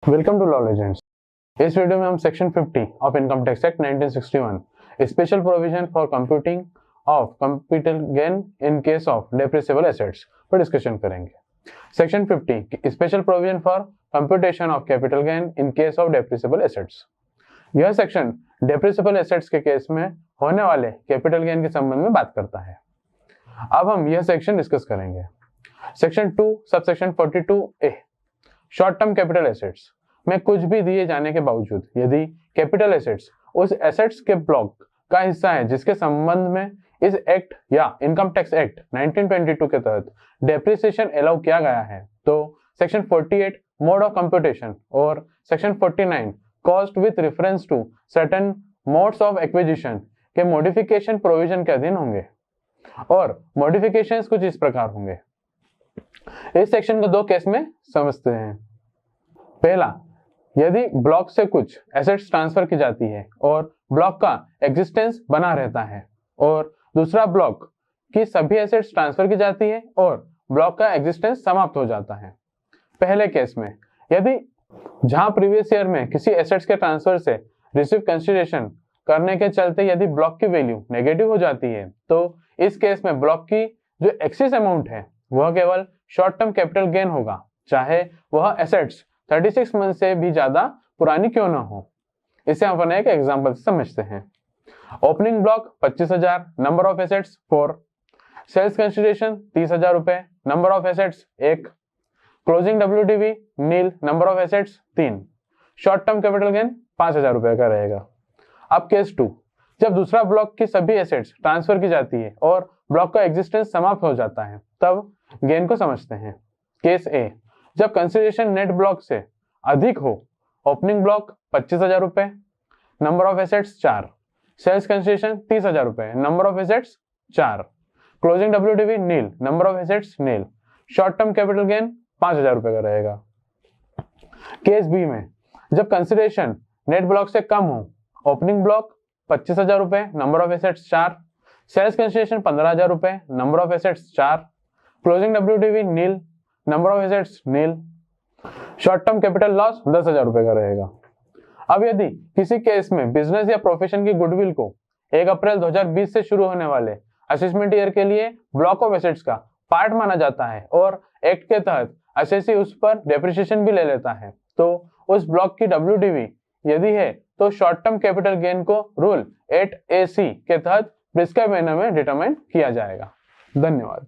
Welcome to Law Legends. इस video में हम section 50 of income tax act 1961 special provision for computing of capital gain in case of depreciable assets पर discussion करेंगे। Section 50 special provision for computation of capital gain in case of depreciable assets. यह section depreciable assets के case में होने वाले capital gain के संबंध में बात करता है। अब हम यह सेक्शन डिस्कस करेंगे। Section 2 subsection 42A short term capital assets में कुछ भी दिए जाने के बावजूद यदि कैपिटल एसेट्स उस एसेट्स के ब्लॉक का हिस्सा है जिसके संबंध में इस एक्ट या इनकम टैक्स एक्ट 1922 के तहत डेप्रिसिएशन अलाउ किया गया है तो सेक्शन 48 मोड ऑफ कंप्यूटेशन और section 49 cost with reference to certain modes of acquisition के मॉडिफिकेशन प्रोविजन के अधीन होंगे। और मॉडिफिकेशंस कुछ इस प्रकार होंगे। इस सेक्शन को दो केस में समझते हैं। पहला, यदि ब्लॉक से कुछ एसेट्स ट्रांसफर की जाती है और ब्लॉक का एग्जिस्टेंस बना रहता है, और दूसरा ब्लॉक की सभी एसेट्स ट्रांसफर की जाती है और ब्लॉक का एग्जिस्टेंस समाप्त हो जाता है। पहले केस में यदि जहां प्रीवियस ईयर में किसी एसेट्स के ट्रांसफर से रिसीव कंसिडरेशन करने के चलते यदि ब्लॉक की वैल्यू नेगेटिव हो जाती है तो इस केस में ब्लॉक की जो एक्सेस अमाउंट है वह केवल शॉर्ट टर्म कैपिटल गेन होगा, चाहे वह एसेट्स 36 मंथ से भी ज्यादा पुरानी क्यों ना हो। इसे अपन एक एग्जांपल से समझते हैं। Opening block 25,000, number of assets 4, sales consideration 30,000 रुपए, number of assets 1, closing WDV nil, number of assets 3, short term capital gain 5,000 रुपए का रहेगा। अब केस 2, जब दूसरा ब्लॉक की सभी एसेट्स ट्रांसफर की जाती है और ब्लॉक का एग्जिस्टेंस समाप्त हो जाता है तब गेन को समझते हैं। केस ए, जब कंसिडरेशन नेट ब्लॉक से अधिक हो, ओपनिंग ब्लॉक 25,000 रुपए, number of assets 4, sales consideration 30,000 रुपए, number of assets 4, closing WDV nil, number of assets nil, short term capital gain 5,000 रुपए का रहेगा। केस बी में जब कंसिडरेशन नेट ब्लॉक से कम हो, ओपनिंग ब्लॉक 25,000 रुपए, number of assets 4, sales consideration 15,000 रुपए, number of assets 4, closing WDV nil, number of assets nil, short term capital loss 10,000 रुपए का रहेगा। अब यदि किसी केस में बिजनेस या प्रोफेशन की गुडविल को 1 अप्रैल 2020 से शुरू होने वाले असेसमेंट ईयर के लिए ब्लॉक ऑफ एसेट्स का पार्ट माना जाता है और एक्ट के तहत असेसी उस पर डेप्रिसिएशन भी ले लेता है तो उस ब्लॉक की WDV यदि है तो शॉर्ट टर्म कैपिटल गेन को रूल 8AC के तहत प्रिस्क्राइब मैनर में डिटरमाइन किया जाएगा। धन्यवाद।